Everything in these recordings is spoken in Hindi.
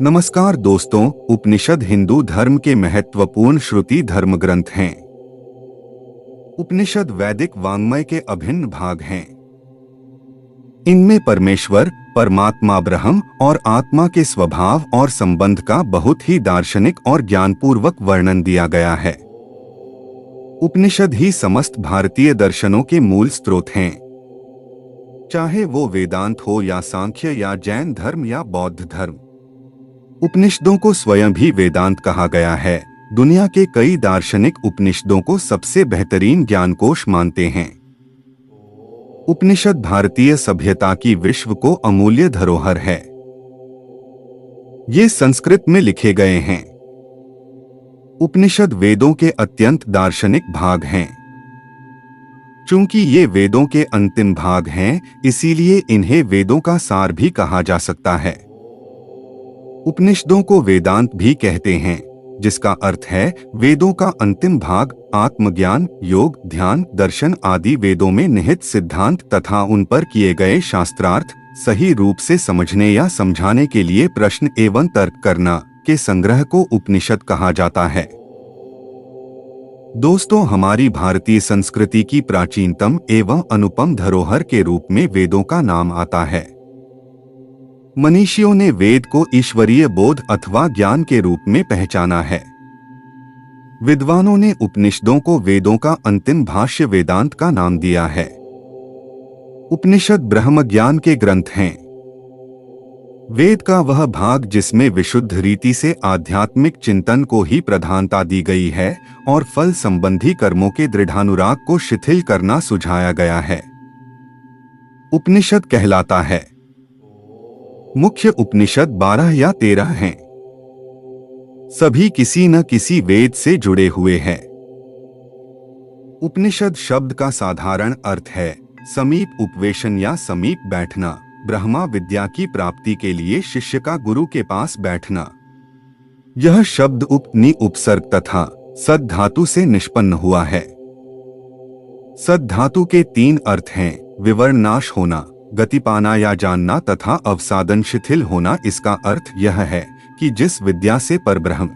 नमस्कार दोस्तों, उपनिषद हिंदू धर्म के महत्वपूर्ण श्रुति धर्म ग्रंथ हैं। उपनिषद वैदिक वाङ्मय के अभिन्न भाग हैं। इनमें परमेश्वर, परमात्मा ब्रह्म और आत्मा के स्वभाव और संबंध का बहुत ही दार्शनिक और ज्ञानपूर्वक वर्णन दिया गया है। उपनिषद ही समस्त भारतीय दर्शनों के मूल स्रोत हैं। चाहे वो वेदांत हो या सांख्य या जैन धर्म या बौद्ध धर्म, उपनिषदों को स्वयं भी वेदांत कहा गया है। दुनिया के कई दार्शनिक उपनिषदों को सबसे बेहतरीन ज्ञानकोश मानते हैं। उपनिषद भारतीय सभ्यता की विश्व को अमूल्य धरोहर है। ये संस्कृत में लिखे गए हैं। उपनिषद वेदों के अत्यंत दार्शनिक भाग हैं। चूंकि ये वेदों के अंतिम भाग हैं, इसीलिए इन्हें वेदों का सार भी कहा जा सकता है। उपनिषदों को वेदांत भी कहते हैं, जिसका अर्थ है वेदों का अंतिम भाग। आत्मज्ञान, योग, ध्यान, दर्शन आदि वेदों में निहित सिद्धांत तथा उन पर किए गए शास्त्रार्थ सही रूप से समझने या समझाने के लिए प्रश्न एवं तर्क करना के संग्रह को उपनिषद कहा जाता है। दोस्तों, हमारी भारतीय संस्कृति की प्राचीनतम एवं अनुपम धरोहर के रूप में वेदों का नाम आता है। मनीषियों ने वेद को ईश्वरीय बोध अथवा ज्ञान के रूप में पहचाना है। विद्वानों ने उपनिषदों को वेदों का अंतिम भाष्य वेदांत का नाम दिया है। उपनिषद ब्रह्म ज्ञान के ग्रंथ हैं। वेद का वह भाग जिसमें विशुद्ध रीति से आध्यात्मिक चिंतन को ही प्रधानता दी गई है और फल संबंधी कर्मों के दृढ़ानुराग को शिथिल करना सुझाया गया है, उपनिषद कहलाता है। मुख्य उपनिषद 12 या 13 हैं। सभी किसी न किसी वेद से जुड़े हुए हैं। उपनिषद शब्द का साधारण अर्थ है समीप उपवेशन या समीप बैठना। ब्रह्मा विद्या की प्राप्ति के लिए शिष्य का गुरु के पास बैठना। यह शब्द उपनि उपसर्ग तथा सद धातु से निष्पन्न हुआ है। सद धातु के 3 अर्थ हैं: विवर्ण नाश होना, गति पाना या जानना तथा अवसादन शिथिल होना। इसका अर्थ यह है कि जिस विद्या से परब्रह्म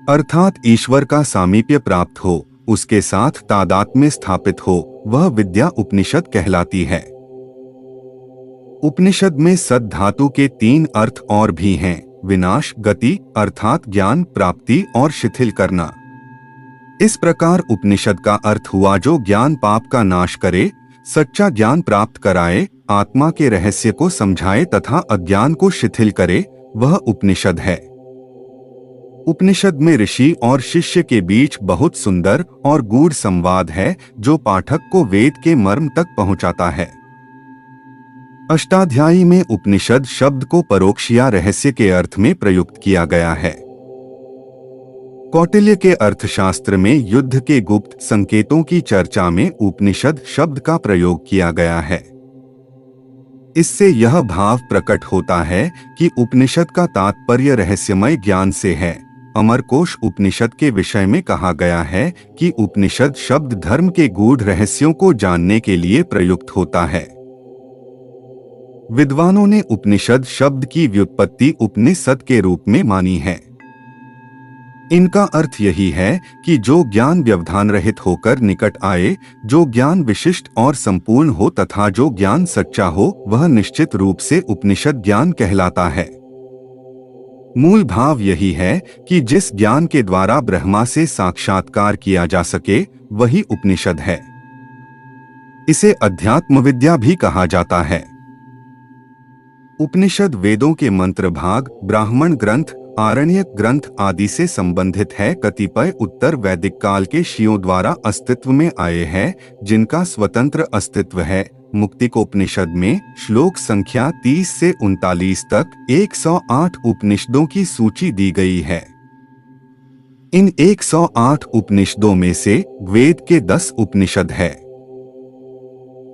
अर्थात ईश्वर का सामीप्य प्राप्त हो, उसके साथ तादात्म्य स्थापित हो, वह विद्या उपनिषद कहलाती है। उपनिषद में सद धातु के 3 अर्थ और भी हैं: विनाश, गति अर्थात ज्ञान प्राप्ति और शिथिल करना। इस प्रकार उपनिषद का अर्थ हुआ जो ज्ञान पाप का नाश करे, सच्चा ज्ञान प्राप्त कराए, आत्मा के रहस्य को समझाए तथा अज्ञान को शिथिल करे, वह उपनिषद है। उपनिषद में ऋषि और शिष्य के बीच बहुत सुंदर और गूढ़ संवाद है जो पाठक को वेद के मर्म तक पहुंचाता है। अष्टाध्यायी में उपनिषद शब्द को परोक्ष या रहस्य के अर्थ में प्रयुक्त किया गया है। कौटिल्य के अर्थशास्त्र में युद्ध के गुप्त संकेतों की चर्चा में उपनिषद शब्द का प्रयोग किया गया है। इससे यह भाव प्रकट होता है कि उपनिषद का तात्पर्य रहस्यमय ज्ञान से है। अमरकोश उपनिषद के विषय में कहा गया है कि उपनिषद शब्द धर्म के गूढ़ रहस्यों को जानने के लिए प्रयुक्त होता है। विद्वानों ने उपनिषद शब्द की व्युत्पत्ति उपनिषद के रूप में मानी है। इनका अर्थ यही है कि जो ज्ञान व्यवधान रहित होकर निकट आए, जो ज्ञान विशिष्ट और संपूर्ण हो तथा जो ज्ञान सच्चा हो, वह निश्चित रूप से उपनिषद ज्ञान कहलाता है। मूल भाव यही है कि जिस ज्ञान के द्वारा ब्रह्मा से साक्षात्कार किया जा सके, वही उपनिषद है। इसे अध्यात्म विद्या भी कहा जाता है। उपनिषद वेदों के मंत्र भाग, ब्राह्मण ग्रंथ, आरण्यक ग्रंथ आदि से संबंधित है। कतिपय उत्तर वैदिक काल के ऋषियों द्वारा अस्तित्व में आए हैं, जिनका स्वतंत्र अस्तित्व है। मुक्तिकोपनिषद में श्लोक संख्या 30 से 39 तक 108 उपनिषदों की सूची दी गई है। इन 108 उपनिषदों में से वेद के 10 उपनिषद है,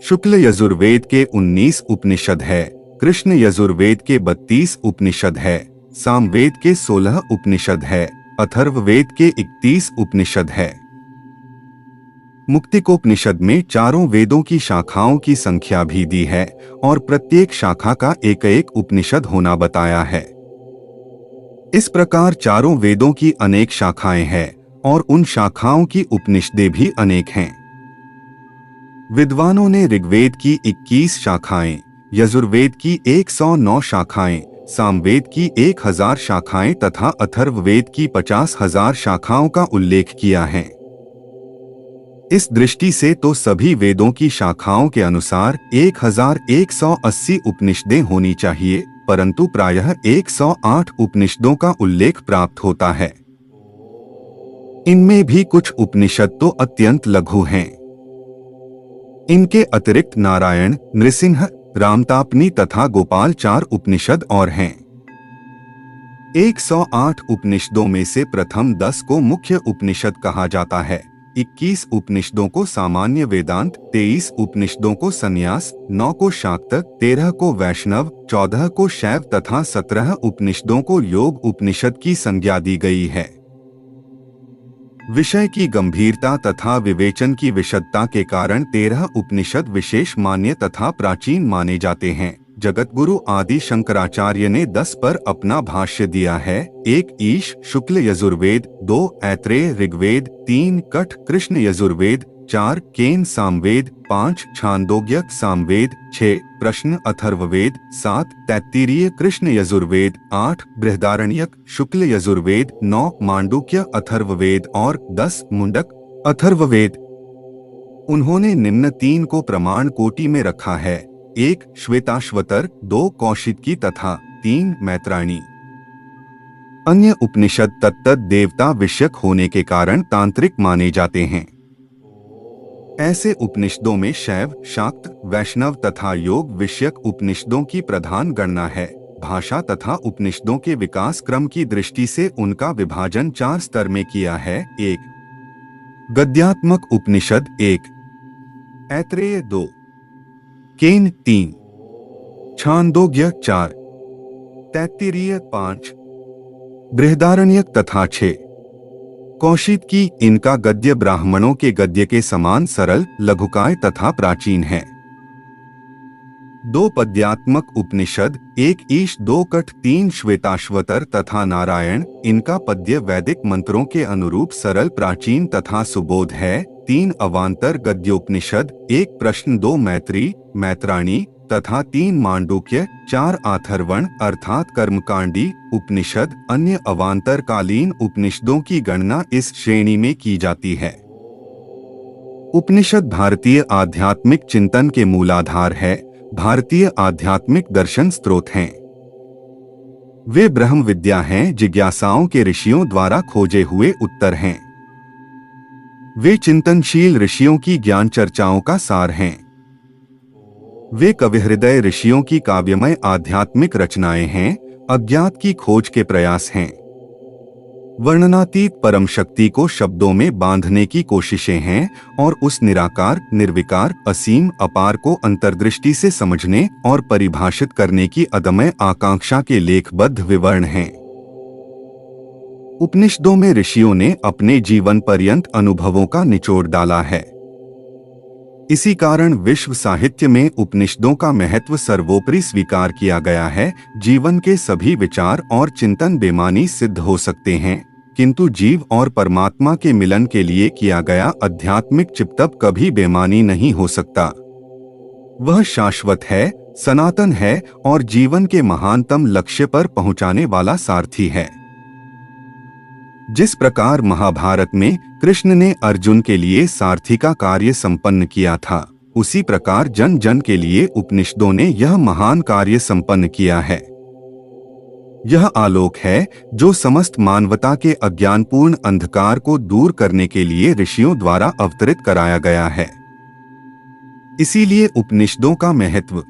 शुक्ल यजुर्वेद के 19 उपनिषद है, कृष्ण यजुर्वेद के 32 उपनिषद है, सामवेद के 16 उपनिषद है, अथर्ववेद के 31 उपनिषद है। मुक्तिकोपनिषद में चारों वेदों की शाखाओं की संख्या भी दी है और प्रत्येक शाखा का एक एक उपनिषद होना बताया है। इस प्रकार चारों वेदों की अनेक शाखाएं हैं और उन शाखाओं की उपनिषदें भी अनेक हैं। विद्वानों ने ऋग्वेद की 21 शाखाएं, यजुर्वेद की 109 शाखाएं, सामवेद की 1000 शाखाएं तथा अथर्ववेद की 50,000 शाखाओं का उल्लेख किया है। इस दृष्टि से तो सभी वेदों की शाखाओं के अनुसार 1180 उपनिषदें होनी चाहिए, परंतु प्रायः 108 उपनिषदों का उल्लेख प्राप्त होता है। इनमें भी कुछ उपनिषद तो अत्यंत लघु हैं। इनके अतिरिक्त नारायण, नृसिंह, रामतापनी तथा गोपाल 4 उपनिषद और हैं। 108 उपनिषदों में से प्रथम 10 को मुख्य उपनिषद कहा जाता है, 21 उपनिषदों को सामान्य वेदांत, 23 उपनिषदों को संन्यास, 9 को शाक्त, 13 को वैष्णव, 14 को शैव तथा 17 उपनिषदों को योग उपनिषद की संज्ञा दी गई है। विषय की गंभीरता तथा विवेचन की विशदता के कारण 13 उपनिषद विशेष मान्य तथा प्राचीन माने जाते हैं। जगतगुरु आदि शंकराचार्य ने 10 पर अपना भाष्य दिया है। 1 ईश शुक्ल यजुर्वेद, 2 ऐत्रेय ऋग्वेद, 3 कठ कृष्ण यजुर्वेद, 4 केन सामवेद, 5 छांदोग्य सामवेद, 6 प्रश्न अथर्ववेद, 7 तैत्तिरीय कृष्ण यजुर्वेद, 8 बृहदारण्यक शुक्ल यजुर्वेद, 9 मांडुक्य अथर्ववेद और 10 मुंडक अथर्ववेद। उन्होंने निम्न 3 को प्रमाण कोटि में रखा है, 1 श्वेताश्वतर, 2 कौशिकी तथा 3 मैत्रायणी। अन्य उपनिषद तत्त देवता विषयक होने के कारण तांत्रिक माने जाते हैं। ऐसे उपनिषदों में शैव, शाक्त, वैष्णव तथा योग विषयक उपनिषदों की प्रधान गणना है। भाषा तथा उपनिषदों के विकास क्रम की दृष्टि से उनका विभाजन 4 स्तर में किया है। 1 गद्यात्मक उपनिषद, 1 ऐत्रेय, 2 केन, 3 छांदोग्य, 4 तैत्तिरीय, 5 बृहदारण्यक तथा 6 कौशिकी। इनका गद्य ब्राह्मणों के गद्य के समान सरल, लघुकाय तथा प्राचीन है। 2 पद्यात्मक उपनिषद, 1 ईश, 2 कठ, 3 श्वेताश्वतर तथा नारायण। इनका पद्य वैदिक मंत्रों के अनुरूप सरल, प्राचीन तथा सुबोध है। 3 अवांतर गद्योपनिषद, 1 प्रश्न, 2 मैत्री, मैत्राणी तथा 3 मांडुक्य, 4 आथर्वण अर्थात कर्मकांडी उपनिषद। अन्य अवांतर कालीन उपनिषदों की गणना इस श्रेणी में की जाती है। उपनिषद भारतीय आध्यात्मिक चिंतन के मूलाधार है, भारतीय आध्यात्मिक दर्शन स्रोत हैं। वे ब्रह्म विद्या हैं, जिज्ञासाओं के ऋषियों द्वारा खोजे हुए उत्तर हैं। वे चिंतनशील ऋषियों की ज्ञान चर्चाओं का सार हैं। वे कविहृदय ऋषियों की काव्यमय आध्यात्मिक रचनाएं हैं, अज्ञात की खोज के प्रयास हैं। वर्णनातीत परम शक्ति को शब्दों में बांधने की कोशिशें हैं और उस निराकार, निर्विकार, असीम, अपार को अंतर्दृष्टि से समझने और परिभाषित करने की अदम्य आकांक्षा के लेखबद्ध विवरण हैं। उपनिषदों में ऋषियों ने अपने जीवन पर्यंत अनुभवों का निचोड़ डाला है। इसी कारण विश्व साहित्य में उपनिषदों का महत्व सर्वोपरि स्वीकार किया गया है। जीवन के सभी विचार और चिंतन बेमानी सिद्ध हो सकते हैं, किंतु जीव और परमात्मा के मिलन के लिए किया गया आध्यात्मिक चिपतप कभी बेमानी नहीं हो सकता। वह शाश्वत है, सनातन है और जीवन के महानतम लक्ष्य पर पहुंचाने वाला सारथी है। जिस प्रकार महाभारत में कृष्ण ने अर्जुन के लिए सारथी का कार्य संपन्न किया था, उसी प्रकार जन जन के लिए उपनिषदों ने यह महान कार्य संपन्न किया है। यह आलोक है जो समस्त मानवता के अज्ञानपूर्ण अंधकार को दूर करने के लिए ऋषियों द्वारा अवतरित कराया गया है। इसीलिए उपनिषदों का महत्व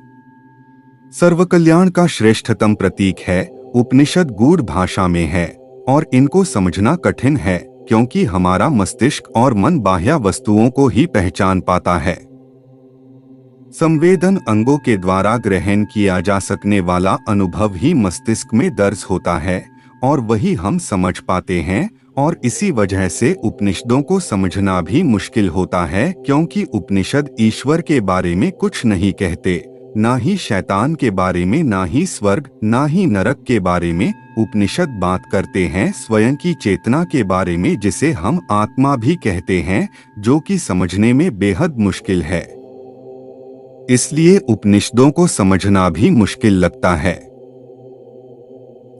सर्वकल्याण का श्रेष्ठतम प्रतीक है। उपनिषद गूढ़ भाषा में है और इनको समझना कठिन है, क्योंकि हमारा मस्तिष्क और मन बाह्य वस्तुओं को ही पहचान पाता है। संवेदन अंगों के द्वारा ग्रहण किया जा सकने वाला अनुभव ही मस्तिष्क में दर्ज होता है और वही हम समझ पाते हैं, और इसी वजह से उपनिषदों को समझना भी मुश्किल होता है, क्योंकि उपनिषद ईश्वर के बारे में कुछ नहीं कहते, ना ही शैतान के बारे में, ना ही स्वर्ग, ना ही नरक के बारे में, उपनिषद बात करते हैं स्वयं की चेतना के बारे में, जिसे हम आत्मा भी कहते हैं, जो कि समझने में बेहद मुश्किल है। इसलिए उपनिषदों को समझना भी मुश्किल लगता है।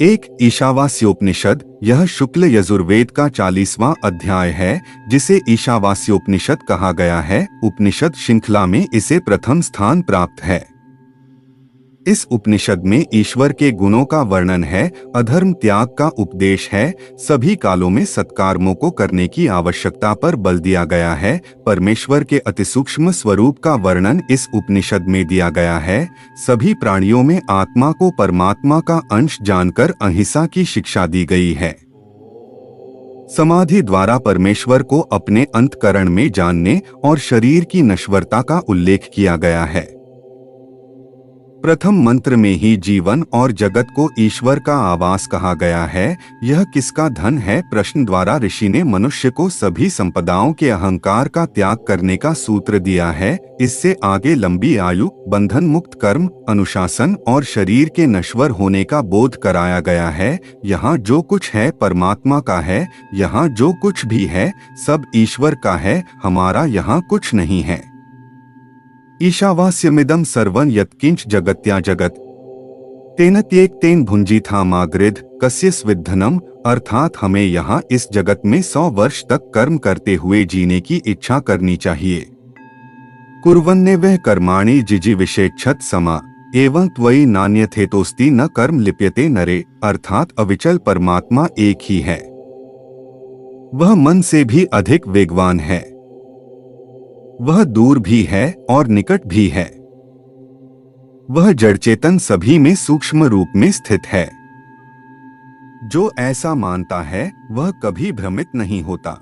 एक ईशावास्योपनिषद, यह शुक्ल यजुर्वेद का 40वां अध्याय है, जिसे ईशावास्योपनिषद कहा गया है। उपनिषद श्रृंखला में इसे प्रथम स्थान प्राप्त है। इस उपनिषद में ईश्वर के गुणों का वर्णन है, अधर्म त्याग का उपदेश है, सभी कालों में सत्कर्मों को करने की आवश्यकता पर बल दिया गया है। परमेश्वर के अतिसूक्ष्म स्वरूप का वर्णन इस उपनिषद में दिया गया है। सभी प्राणियों में आत्मा को परमात्मा का अंश जानकर अहिंसा की शिक्षा दी गई है। समाधि द्वारा परमेश्वर को अपने अंतःकरण में जानने और शरीर की नश्वरता का उल्लेख किया गया है। प्रथम मंत्र में ही जीवन और जगत को ईश्वर का आवास कहा गया है। यह किसका धन है? प्रश्न द्वारा ऋषि ने मनुष्य को सभी संपदाओं के अहंकार का त्याग करने का सूत्र दिया है। इससे आगे लंबी आयु, बंधन मुक्त कर्म, अनुशासन और शरीर के नश्वर होने का बोध कराया गया है। यहाँ जो कुछ है परमात्मा का है, यहाँ जो कुछ भी है सब ईश्वर का है, हमारा यहाँ कुछ नहीं है। ईशावास्यमिदं सर्वं यत्किंच जगत्या जगत तेन त्येक तेन भुंजीथा मागृध कस्य स्विद्धनम। अर्थात हमें यहाँ इस जगत में 100 वर्ष तक कर्म करते हुए जीने की इच्छा करनी चाहिए। कुर्वन्नेवः कर्माणि जिजीविषेच्छत् समा एवं त्वयि नान्यथेतोस्ति न कर्म लिप्यते नरे। अर्थात अविचल परमात्मा एक ही है, वह मन से भी अधिक वेगवान है, वह दूर भी है और निकट भी है, वह जड़ चेतन सभी में सूक्ष्म रूप में स्थित है। जो ऐसा मानता है वह कभी भ्रमित नहीं होता,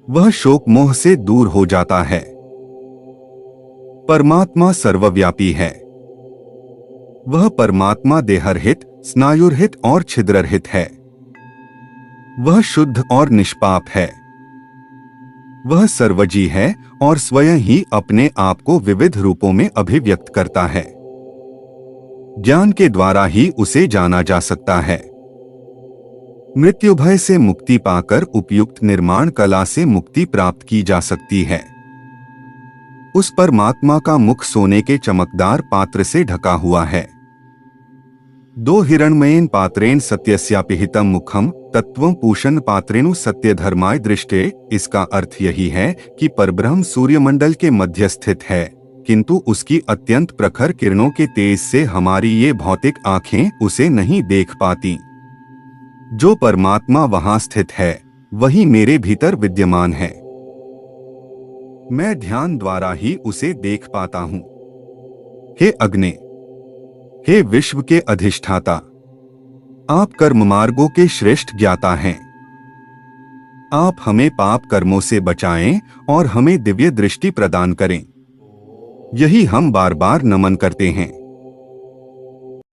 वह शोक मोह से दूर हो जाता है। परमात्मा सर्वव्यापी है, वह परमात्मा देहरहित, स्नायुरहित और छिद्ररहित है, वह शुद्ध और निष्पाप है, वह सर्वजी है और स्वयं ही अपने आप को विविध रूपों में अभिव्यक्त करता है। ज्ञान के द्वारा ही उसे जाना जा सकता है। मृत्यु भय से मुक्ति पाकर उपयुक्त निर्माण कला से मुक्ति प्राप्त की जा सकती है। उस परमात्मा का मुख सोने के चमकदार पात्र से ढका हुआ है। 2 हिरण्मयेन पात्रेण सत्यस्यापिहितं मुखम तत्वं पूषण पात्रेणु सत्य धर्माय दृष्टे। इसका अर्थ यही है कि परब्रह्म सूर्यमंडल के मध्य स्थित है, किंतु उसकी अत्यंत प्रखर किरणों के तेज से हमारी ये भौतिक आंखें उसे नहीं देख पाती। जो परमात्मा वहां स्थित है वही मेरे भीतर विद्यमान है। मैं ध्यान द्वारा ही उसे देख पाता हूँ। हे अग्नि, हे विश्व के अधिष्ठाता, आप कर्म मार्गों के श्रेष्ठ ज्ञाता हैं। आप हमें पाप कर्मों से बचाएं और हमें दिव्य दृष्टि प्रदान करें। यही हम बार बार नमन करते हैं।